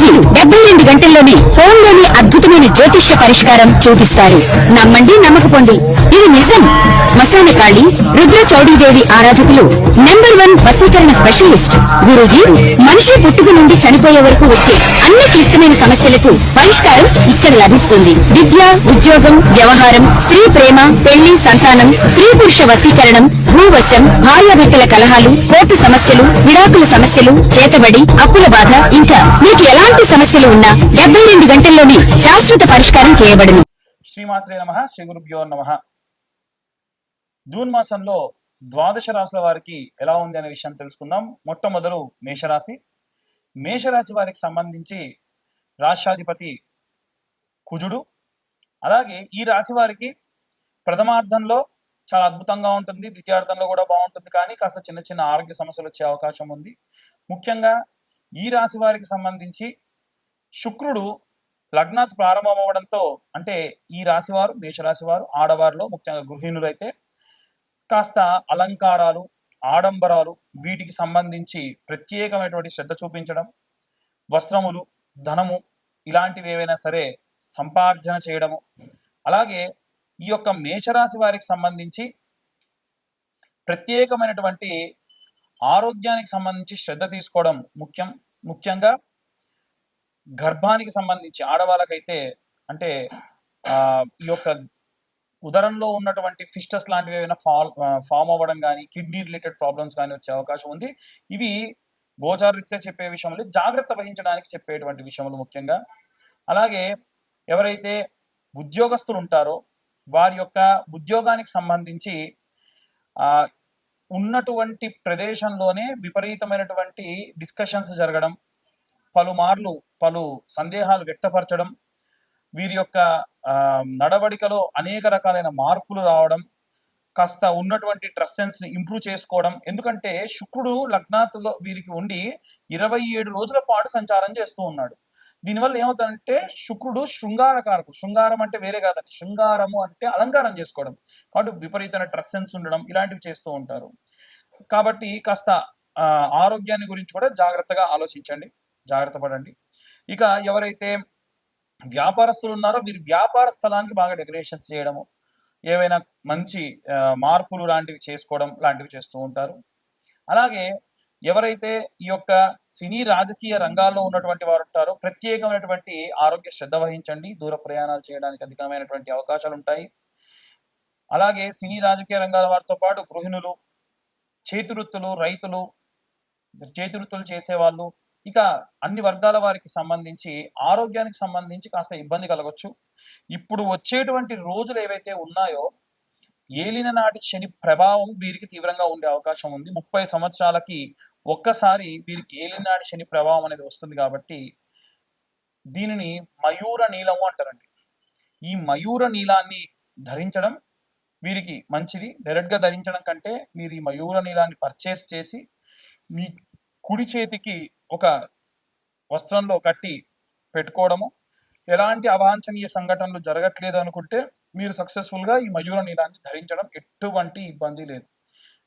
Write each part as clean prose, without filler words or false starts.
గురూజీ 72 గంటల్లోనే ఫోన్ లోని అద్భుతమైన జ్యోతిష్య పరిష్కారం చూపిస్తారు. నమ్మండి నమ్మకపోండి, ఇది నిజం. శ్మశాన కాళి రుద్ర చౌడీదేవి ఆరాధకులు నంబర్ 1 వశీకరణ స్పెషలిస్ట్. గురూజీ మనిషి పుట్టుక నుండి చనిపోయే వరకు వచ్చే అన్ని క్లిష్టమైన సమస్యలకు పరిష్కారం ఇక్కడ లభిస్తుంది. విద్య, ఉద్యోగం, వ్యవహారం, స్త్రీ ప్రేమ, పెళ్లి, సంతానం, స్త్రీ పురుష వశీకరణం, భూవశం, భార్యాభర్తల కలహాలు, కోర్టు సమస్యలు, విడాకుల సమస్యలు, చేతబడి, అప్పుల బాధ, ఇంకా మీకు ఎలాంటి సమస్యలు ఉన్నా 72 గంటల్లోనే శాశ్వత పరిష్కారం చేయబడును. శ్రీమాత్రే నమః. శ్రీ గురుభ్యో నమః. జూన్ మాసంలో ద్వాదశ రాశుల వారికి ఎలా ఉంది అనే విషయం తెలుసుకుందాం. మొట్టమొదలు మేషరాశి. మేషరాశి వారికి సంబంధించి రాష్ట్రాధిపతి కుజుడు. అలాగే ఈ రాశి వారికి ప్రథమార్థంలో చాలా అద్భుతంగా ఉంటుంది, ద్వితీయార్థంలో కూడా బాగుంటుంది, కానీ కాస్త చిన్న చిన్న ఆరోగ్య సమస్యలు వచ్చే అవకాశం ఉంది. ముఖ్యంగా ఈ రాశి వారికి సంబంధించి శుక్రుడు లగ్నాత్ ప్రారంభం అవ్వడంతో, అంటే ఈ రాశివారు మేషరాశి వారు ఆడవారిలో ముఖ్యంగా గృహిణులు అయితే కాస్త అలంకారాలు, ఆడంబరాలు వీటికి సంబంధించి ప్రత్యేకమైనటువంటి శ్రద్ధ చూపించడం, వస్త్రములు, ధనము ఇలాంటివి ఏవైనా సరే సంపార్జన చేయడము. అలాగే ఈ యొక్క మేషరాశి వారికి సంబంధించి ప్రత్యేకమైనటువంటి ఆరోగ్యానికి సంబంధించి శ్రద్ధ తీసుకోవడం ముఖ్యంగా గర్భానికి సంబంధించి ఆడవాళ్ళకైతే, అంటే ఈ యొక్క ఉదరంలో ఉన్నటువంటి ఫిస్టస్ లాంటివి ఏమైనా ఫామ్ అవ్వడం కానీ, కిడ్నీ రిలేటెడ్ ప్రాబ్లమ్స్ కానీ వచ్చే అవకాశం ఉంది. ఇవి గోచారరీత్యా చెప్పే విషయంలో జాగ్రత్త వహించడానికి చెప్పేటువంటి విషయములు ముఖ్యంగా. అలాగే ఎవరైతే ఉద్యోగస్తులు ఉంటారో వారి యొక్క ఉద్యోగానికి సంబంధించి ఉన్నటువంటి ప్రదేశంలోనే విపరీతమైనటువంటి డిస్కషన్స్ జరగడం, పలుమార్లు పలు సందేహాలు వ్యక్తపరచడం, వీరి యొక్క నడవడికలో అనేక రకాలైన మార్పులు రావడం, కాస్త ఉన్నటువంటి డ్రెస్ సెన్స్ ని ఇంప్రూవ్ చేసుకోవడం. ఎందుకంటే శుక్రుడు లగ్నాత్తులో వీరికి ఉండి 27 రోజుల పాటు సంచారం చేస్తూ ఉన్నాడు. దీనివల్ల ఏమవుతుందంటే శుక్రుడు శృంగారకారకు. శృంగారం అంటే వేరే కాదండి, శృంగారము అంటే అలంకారం చేసుకోవడం, కాబట్టి విపరీతమైన డ్రెస్ సెన్స్ ఉండడం ఇలాంటివి చేస్తూ ఉంటారు. కాబట్టి కాస్త ఆరోగ్యాన్ని గురించి కూడా జాగ్రత్తగా ఆలోచించండి, జాగ్రత్త పడండి. ఇక ఎవరైతే వ్యాపారస్తులు ఉన్నారో వీరి వ్యాపార స్థలానికి బాగా డెకరేషన్స్ చేయడము, ఏవైనా మంచి మార్పులు లాంటివి చేసుకోవడం లాంటివి చేస్తూ ఉంటారు. అలాగే ఎవరైతే ఈ యొక్క సినీ రాజకీయ రంగాల్లో ఉన్నటువంటి వారు ఉంటారో ప్రత్యేకమైనటువంటి ఆరోగ్య శ్రద్ధ వహించండి. దూర ప్రయాణాలు చేయడానికి అధికమైనటువంటి అవకాశాలు ఉంటాయి. అలాగే సినీ రాజకీయ రంగాల వారితో పాటు గృహిణులు, చేతివృత్తులు, రైతులు, చేతివృత్తులు చేసేవాళ్ళు, ఇక అన్ని వర్గాల వారికి సంబంధించి ఆరోగ్యానికి సంబంధించి కాస్త ఇబ్బంది కలగొచ్చు. ఇప్పుడు వచ్చేటువంటి రోజులు ఏవైతే ఉన్నాయో ఏలిన నాటి శని ప్రభావం వీరికి తీవ్రంగా ఉండే అవకాశం ఉంది. 30 సంవత్సరాలకి ఒక్కసారి వీరికి ఏలినాటి శని ప్రభావం అనేది వస్తుంది. కాబట్టి దీనిని మయూర నీలము అంటారండి. ఈ మయూర నీలాన్ని ధరించడం వీరికి మంచిది. డైరెక్ట్ గా ధరించడం కంటే మీరు ఈ మయూర నీలాన్ని పర్చేస్ చేసి మీ కుడి చేతికి ఒక వస్త్రంలో కట్టి పెట్టుకోవడము, ఎలాంటి అవాంఛనీయ సంఘటనలు జరగట్లేదు అనుకుంటే మీరు సక్సెస్ఫుల్ గా ఈ మయూర నీలాన్ని ధరించడం ఎటువంటి ఇబ్బంది లేదు.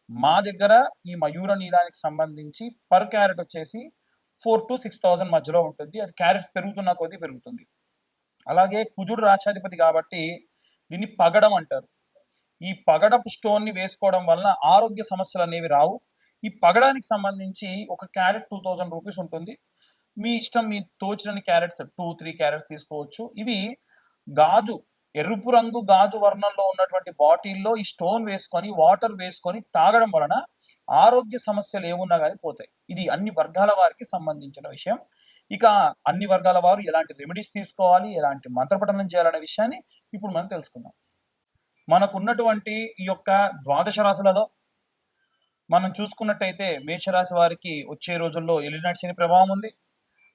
మా దగ్గర ఈ మయూర నీలానికి సంబంధించి పర్ క్యారెట్ వచ్చేసి 4,000 to 6,000 మధ్యలో ఉంటుంది. అది క్యారెట్స్ పెరుగుతున్న కొద్దీ పెరుగుతుంది. అలాగే కుజుడు రాష్ట్రాధిపతి కాబట్టి దీన్ని పగడం అంటారు. ఈ పగడపు స్టోన్ ని వేసుకోవడం వలన ఆరోగ్య సమస్యలు అనేవి రావు. ఈ పగడానికి సంబంధించి ఒక క్యారెట్ 2,000 రూపీస్ ఉంటుంది. మీ ఇష్టం, మీ తోచిన క్యారెట్స్ 2-3 క్యారెట్స్ తీసుకోవచ్చు. ఇవి గాజు, ఎరుపు రంగు గాజు వర్ణంలో ఉన్నటువంటి బాటిల్లో ఈ స్టోన్ వేసుకొని వాటర్ వేసుకొని తాగడం వలన ఆరోగ్య సమస్యలు ఏమున్నా కానీ పోతాయి. ఇది అన్ని వర్గాల వారికి సంబంధించిన విషయం. ఇక అన్ని వర్గాల వారు ఎలాంటి రెమెడీస్ తీసుకోవాలి, ఎలాంటి మంత్రపఠనం చేయాలనే విషయాన్ని ఇప్పుడు మనం తెలుసుకుందాం. మనకున్నటువంటి ఈ యొక్క ద్వాదశ రాశులలో మనం చూసుకున్నట్టయితే మేషరాశి వారికి వచ్చే రోజుల్లో ఏలినాటి శని ప్రభావం ఉంది.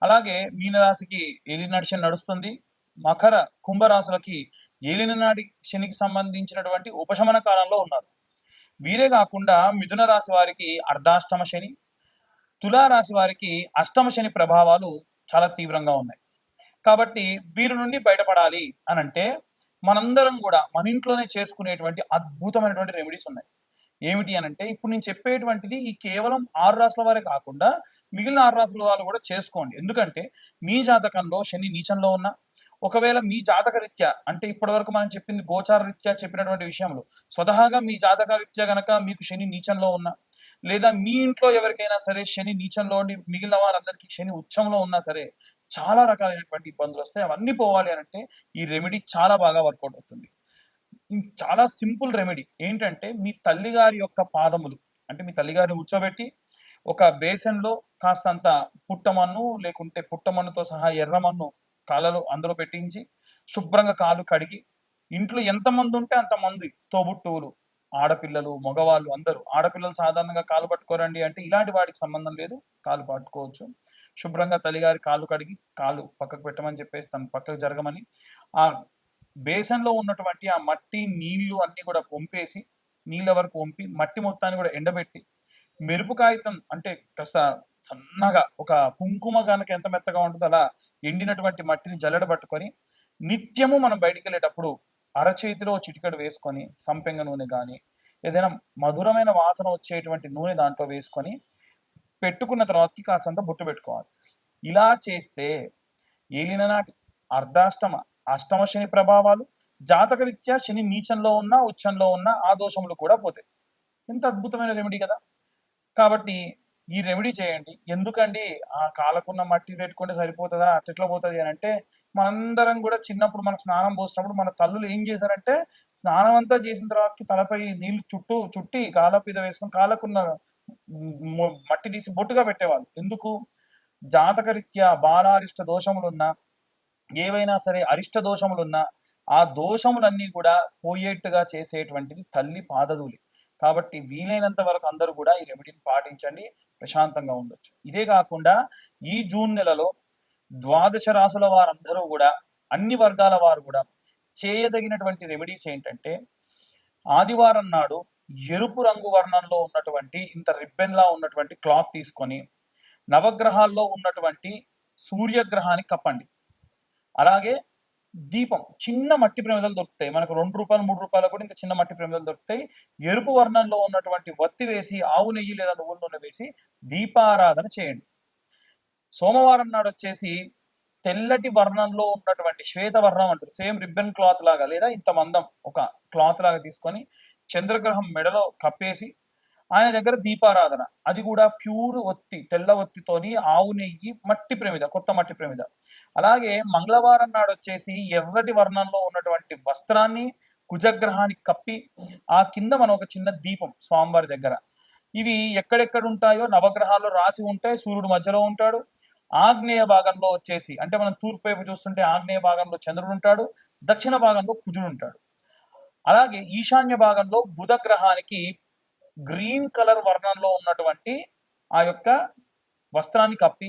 అలాగే మీనరాశికి ఏలినాటి శని నడుస్తుంది. మకర, కుంభరాశులకి ఏలినాటి శనికి సంబంధించినటువంటి ఉపశమన కాలంలో ఉన్నారు. వీరే కాకుండా మిథున రాశి వారికి అర్ధాష్టమ శని, తులారాశి వారికి అష్టమ శని ప్రభావాలు చాలా తీవ్రంగా ఉన్నాయి. కాబట్టి వీరి నుండి బయటపడాలి అని అంటే మనందరం కూడా మన ఇంట్లోనే చేసుకునేటువంటి అద్భుతమైనటువంటి రెమెడీస్ ఉన్నాయి. ఏమిటి అని అంటే ఇప్పుడు నేను చెప్పేటువంటిది ఈ కేవలం 6 రాశుల వారే కాకుండా మిగిలిన 6 రాసుల వాళ్ళు కూడా చేసుకోండి. ఎందుకంటే మీ జాతకంలో శని నీచంలో ఉన్న, ఒకవేళ మీ జాతక రీత్యా అంటే ఇప్పటివరకు మనం చెప్పింది గోచార రీత్యా చెప్పినటువంటి విషయంలో స్వతహాగా మీ జాతక రీత్యా గనక మీకు శని నీచంలో ఉన్న, లేదా మీ ఇంట్లో ఎవరికైనా సరే శని నీచంలో ఉండి మిగిలిన వారందరికీ శని ఉచ్చంలో ఉన్నా సరే చాలా రకాలైనటువంటి ఇబ్బందులు వస్తాయి. అవన్నీ పోవాలి అనంటే ఈ రెమెడీ చాలా బాగా వర్కౌట్ అవుతుంది. చాలా సింపుల్ రెమెడీ ఏంటంటే మీ తల్లిగారి యొక్క పాదములు అంటే మీ తల్లిగారిని కూర్చోబెట్టి ఒక బేసన్లో కాస్తంత పుట్టమన్ను లేకుంటే పుట్టమన్నుతో సహా ఎర్రమన్ను కాళ్ళలో అందులో పెట్టించి శుభ్రంగా కాలు కడిగి ఇంట్లో ఎంతమంది ఉంటే అంతమంది తోబుట్టువులు ఆడపిల్లలు మగవాళ్ళు అందరూ, ఆడపిల్లలు సాధారణంగా కాలు పట్టుకోరండి అంటే ఇలాంటి వాటికి సంబంధం లేదు, కాలు పట్టుకోవచ్చు. శుభ్రంగా తల్లిగారి కాలు కడిగి కాలు పక్కకు పెట్టమని చెప్పేసి తను పక్కకు జరగమని ఆ బేసన్లో ఉన్నటువంటి ఆ మట్టి నీళ్లు అన్ని కూడా వంపేసి నీళ్ళ వరకు వంపి మట్టి మొత్తాన్ని కూడా ఎండబెట్టి మెరుపు కాగితం అంటే కాస్త సన్నగా ఒక కుంకుమ కనుక ఎంత మెత్తగా ఉంటుందో అలా ఎండినటువంటి మట్టిని జల్లెడ పట్టుకొని నిత్యము మనం బయటికి వెళ్ళేటప్పుడు అరచేతిలో చిటికెడు వేసుకొని సంపెంగ నూనె కానీ ఏదైనా మధురమైన వాసన వచ్చేటువంటి నూనె దాంట్లో వేసుకొని పెట్టుకున్న తర్వాతకి కాసంత బొట్టు పెట్టుకోవాలి. ఇలా చేస్తే ఏలిన నాటి అర్ధాష్టమ అష్టమ శని ప్రభావాలు, జాతకరీత్యా శని నీచంలో ఉన్న ఉచ్చంలో ఉన్న ఆ దోషములు కూడా పోతాయి. ఎంత అద్భుతమైన రెమెడీ కదా. కాబట్టి ఈ రెమెడీ చేయండి. ఎందుకండి ఆ కాలకున్న మట్టి పెట్టుకుంటే సరిపోతుందా, అట్లా పోతుంది అని అంటే మనందరం కూడా చిన్నప్పుడు మనకు స్నానం పోసినప్పుడు మన తల్లులు ఏం చేశారంటే స్నానం అంతా చేసిన తర్వాతకి తలపై నీళ్లు చుట్టి కాళ్ళ మీద వేసుకొని కాళ్ళకున్న మట్టి తీసి బొట్టుగా పెట్టేవాళ్ళు. ఎందుకు? జాతకరీత్యా బాలారిష్ట దోషములున్నా ఏవైనా సరే అరిష్ట దోషములున్నా ఆ దోషములన్నీ కూడా పోయేట్టుగా చేసేటువంటిది తల్లి పాదధూళి. కాబట్టి వీలైనంత వరకు అందరూ కూడా ఈ రెమెడీని పాటించండి, ప్రశాంతంగా ఉండొచ్చు. ఇదే కాకుండా ఈ జూన్ నెలలో ద్వాదశ రాసుల వారందరూ కూడా అన్ని వర్గాల వారు కూడా చేయదగినటువంటి రెమెడీస్ ఏంటంటే ఆదివారం నాడు ఎరుపు రంగు వర్ణంలో ఉన్నటువంటి ఇంత రిబ్బెన్లా ఉన్నటువంటి క్లాత్ తీసుకొని నవగ్రహాల్లో ఉన్నటువంటి సూర్యగ్రహానికి కప్పండి. అలాగే దీపం చిన్న మట్టి ప్రమిదలు దొరుకుతాయి మనకు ₹2 ₹3 కూడా ఇంత చిన్న మట్టి ప్రమిదలు దొరుకుతాయి. ఎరుపు వర్ణంలో ఉన్నటువంటి వత్తి వేసి ఆవు నెయ్యి లేదా నువ్వుల నూనె వేసి దీపారాధన చేయండి. సోమవారం నాడు వచ్చేసి తెల్లటి వర్ణంలో ఉన్నటువంటి శ్వేతవర్ణం అంటారు సేమ్ రిబ్బన్ క్లాత్ లాగా లేదా ఇంత మందం ఒక క్లాత్ లాగా తీసుకొని చంద్రగ్రహం మెడలో కప్పేసి ఆయన దగ్గర దీపారాధన, అది కూడా ప్యూర్ ఒత్తి తెల్ల ఒత్తితోని ఆవు నెయ్యి మట్టి ప్రమిద కొత్త మట్టి ప్రమిద. అలాగే మంగళవారం నాడు వచ్చేసి ఎర్రటి వర్ణంలో ఉన్నటువంటి వస్త్రాన్ని కుజగ్రహానికి కప్పి ఆ కింద మనం ఒక చిన్న దీపం స్వామివారి దగ్గర, ఇవి ఎక్కడెక్కడ ఉంటాయో నవగ్రహాల్లో రాసి ఉంటాయి. సూర్యుడు మధ్యలో ఉంటాడు. ఆగ్నేయ భాగంలో వచ్చేసి అంటే మనం తూర్పు వైపు చూస్తుంటే ఆగ్నేయ భాగంలో చంద్రుడు ఉంటాడు, దక్షిణ భాగంలో కుజుడు ఉంటాడు. అలాగే ఈశాన్య భాగంలో బుధ గ్రహానికి గ్రీన్ కలర్ వర్ణంలో ఉన్నటువంటి ఆ యొక్క వస్త్రాన్ని కప్పి,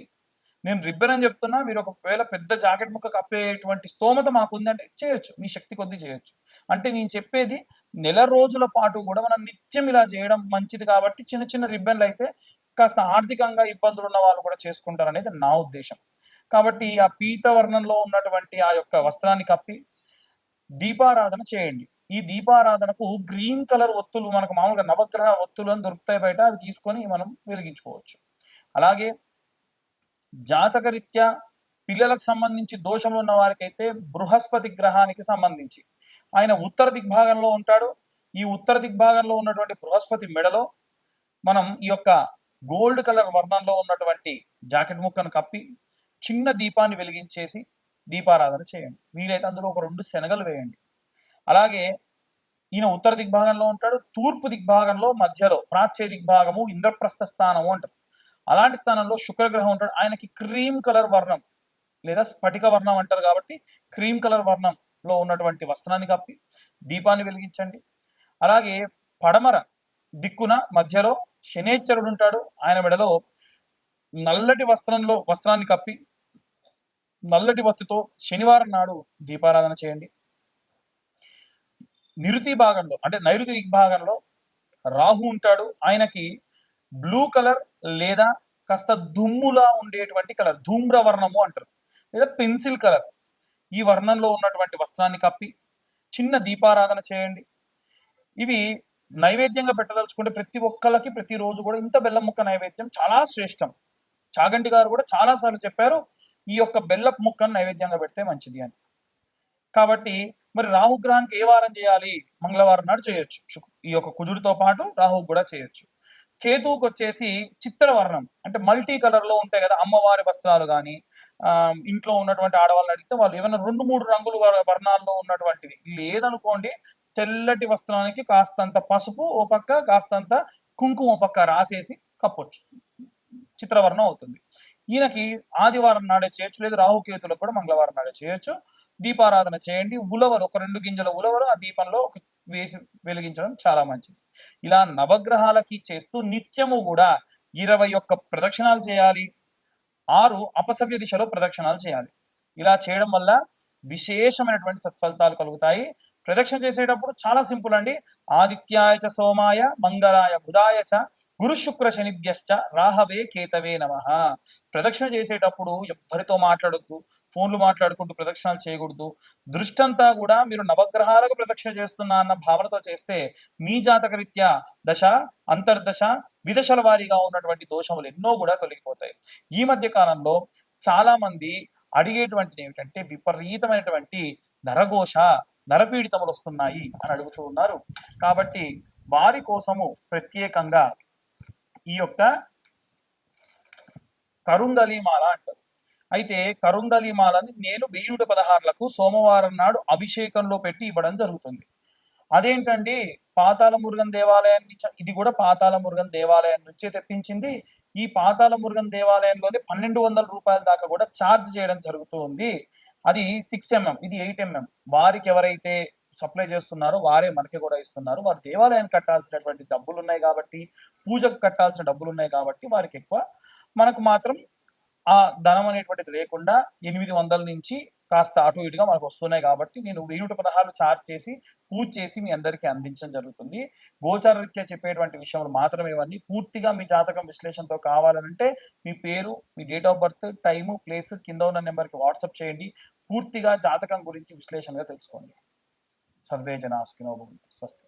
నేను రిబ్బన్ అని చెప్తున్నా, మీరు ఒకవేళ పెద్ద జాకెట్ ముక్క కప్పేటువంటి స్తోమత మాకు ఉందంటే చేయొచ్చు, మీ శక్తి కొద్దీ చేయొచ్చు. అంటే నేను చెప్పేది నెల రోజుల పాటు కూడా మనం నిత్యం ఇలా చేయడం మంచిది. కాబట్టి చిన్న చిన్న రిబ్బన్లు అయితే కాస్త ఆర్థికంగా ఇబ్బందులు ఉన్న వాళ్ళు కూడా చేసుకుంటారు అనేది నా ఉద్దేశం. కాబట్టి ఆ పీత వర్ణంలో ఉన్నటువంటి ఆ యొక్క వస్త్రాన్ని కప్పి దీపారాధన చేయండి. ఈ దీపారాధనకు గ్రీన్ కలర్ ఒత్తులు మనకు మామూలుగా నవగ్రహ ఒత్తులు అని దొరుకుతాయి బయట, అవి తీసుకొని మనం వెలిగించుకోవచ్చు. అలాగే జాతకరీత్యా పిల్లలకు సంబంధించి దోషములు ఉన్న వారికైతే బృహస్పతి గ్రహానికి సంబంధించి ఆయన ఉత్తర దిగ్భాగంలో ఉంటాడు. ఈ ఉత్తర దిగ్భాగంలో ఉన్నటువంటి బృహస్పతి మెడలో మనం ఈ యొక్క గోల్డ్ కలర్ వర్ణంలో ఉన్నటువంటి జాకెట్ ముక్కను కప్పి చిన్న దీపాన్ని వెలిగించేసి దీపారాధన చేయండి. వీలైతే అందులో ఒక 2 శనగలు వేయండి. అలాగే ఈయన ఉత్తర దిగ్భాగంలో ఉంటాడు. తూర్పు దిగ్భాగంలో మధ్యలో ప్రాచ్య దిగ్భాగము ఇంద్రప్రస్థ స్థానము అంటారు. అలాంటి స్థానంలో శుక్రగ్రహం ఉంటాడు. ఆయనకి క్రీమ్ కలర్ వర్ణం లేదా స్ఫటిక వర్ణం అంటారు కాబట్టి క్రీమ్ కలర్ వర్ణంలో ఉన్నటువంటి వస్త్రాన్ని కప్పి దీపాన్ని వెలిగించండి. అలాగే పడమర దిక్కున మధ్యలో శనేశ్వరుడు ఉంటాడు. ఆయన మెడలో నల్లటి వస్త్రాన్ని కప్పి నల్లటి వత్తితో శనివారం నాడు దీపారాధన చేయండి. నిరుతి భాగంలో అంటే నైరుతి దిగ్భాగంలో రాహు ఉంటాడు. ఆయనకి బ్లూ కలర్ లేదా కాస్త దుమ్ములా ఉండేటువంటి కలర్ ధూమ్ర వర్ణము అంటారు, లేదా పెన్సిల్ కలర్, ఈ వర్ణంలో ఉన్నటువంటి వస్త్రాన్ని కప్పి చిన్న దీపారాధన చేయండి. ఇవి నైవేద్యంగా పెట్టదలుచుకుంటే ప్రతి ఒక్కళ్ళకి ప్రతిరోజు కూడా ఇంత బెల్లం ముక్క నైవేద్యం చాలా శ్రేష్టం. చాగంటి గారు కూడా చాలా సార్లు చెప్పారు ఈ యొక్క బెల్లపు ముక్కను నైవేద్యంగా పెడితే మంచిది అని. కాబట్టి మరి రాహుగ్రహానికి ఏ వారం చేయాలి? మంగళవారం నాడు చేయొచ్చు. ఈ యొక్క కుజుడితో పాటు రాహుకు కూడా చేయొచ్చు. కేతువుకి వచ్చేసి చిత్రవర్ణం అంటే మల్టీ కలర్ లో ఉంటాయి కదా అమ్మవారి వస్త్రాలు కానీ ఇంట్లో ఉన్నటువంటి ఆడవాళ్ళని అడిగితే వాళ్ళు ఏమైనా 2-3 రంగులు వర్ణాల్లో ఉన్నటువంటివి లేదనుకోండి, తెల్లటి వస్త్రానికి కాస్తంత పసుపు ఓ పక్క కాస్తంత కుంకుమ ఓ పక్క రాసేసి కప్పొచ్చు, చిత్రవర్ణం అవుతుంది. ఈయనకి ఆదివారం నాడే చేయొచ్చు, లేదు రాహుకేతులకు కూడా మంగళవారం నాడే చేయొచ్చు. దీపారాధన చేయండి. ఉలవలు ఒక 2 గింజల ఉలవలు ఆ దీపంలో వేసి వెలిగించడం చాలా మంచిది. ఇలా నవగ్రహాలకి చేస్తూ నిత్యము కూడా 21 ప్రదక్షిణాలు చేయాలి, 6 అపసవ్య దిశలో ప్రదక్షిణాలు చేయాలి. ఇలా చేయడం వల్ల విశేషమైనటువంటి సత్ఫలితాలు కలుగుతాయి. ప్రదక్షిణ చేసేటప్పుడు చాలా సింపుల్ అండి. ఆదిత్యాయ చ సోమాయ మంగళాయ బుధాయ చ గురు శుక్ర శనిభ్యశ్చ రాహవే కేతవే నమః. ప్రదక్షిణ చేసేటప్పుడు ఎవ్వరితో మాట్లాడొద్దు, ఫోన్లు మాట్లాడుకుంటూ ప్రదక్షిణాలు చేయకూడదు. దృష్టంతా కూడా మీరు నవగ్రహాలకు ప్రదక్షిణ చేస్తున్నా అన్న భావనతో చేస్తే మీ జాతక రీత్యా దశ, అంతర్దశ, విదశల వారీగా ఉన్నటువంటి దోషములు ఎన్నో కూడా తొలగిపోతాయి. ఈ మధ్య కాలంలో చాలా మంది అడిగేటువంటిది ఏమిటంటే విపరీతమైనటువంటి నరఘోష, నరపీడితములు వస్తున్నాయి అని అడుగుతూ ఉన్నారు. కాబట్టి వారి కోసము ప్రత్యేకంగా ఈ యొక్క కరుంగలీమాల అంటారు. అయితే కరుంగలీమాలని నేను 1116లకు సోమవారం నాడు అభిషేకంలో పెట్టి ఇవ్వడం జరుగుతుంది. అదేంటండి పాతాళ మురుగన్ దేవాలయాన్ని, ఇది కూడా పాతాళ మురుగన్ దేవాలయం నుంచే తెప్పించింది. ఈ పాతాళ మురుగన్ దేవాలయంలోనే 1200 రూపాయల దాకా కూడా ఛార్జ్ చేయడం జరుగుతూ ఉంది. అది 6 mm, ఇది 8 mm. వారికి ఎవరైతే సప్లై చేస్తున్నారో వారే మనకి కూడా ఇస్తున్నారు. వారు దేవాలయానికి కట్టాల్సినటువంటి డబ్బులు ఉన్నాయి కాబట్టి, పూజకు కట్టాల్సిన డబ్బులు ఉన్నాయి కాబట్టి వారికి ఎక్కువ, మనకు మాత్రం ఆ ధనం అనేటువంటిది లేకుండా 800 నుంచి కాస్త అటు ఇటుగా మనకు వస్తున్నాయి కాబట్టి నేను 1116 ఛార్జ్ చేసి పూజ చేసి మీ అందరికీ అందించడం జరుగుతుంది. గోచార రీత్యా చెప్పేటువంటి విషయాలు మాత్రమే ఇవన్నీ. పూర్తిగా మీ జాతకం విశ్లేషణతో కావాలంటే మీ పేరు, మీ date of birth, time, place కింద ఉన్న నెంబర్కి వాట్సాప్ చేయండి. పూర్తిగా జాతకం గురించి విశ్లేషణగా తెలుసుకోండి. సర్వే జనా సుఖినో భవంతు. స్వస్తి.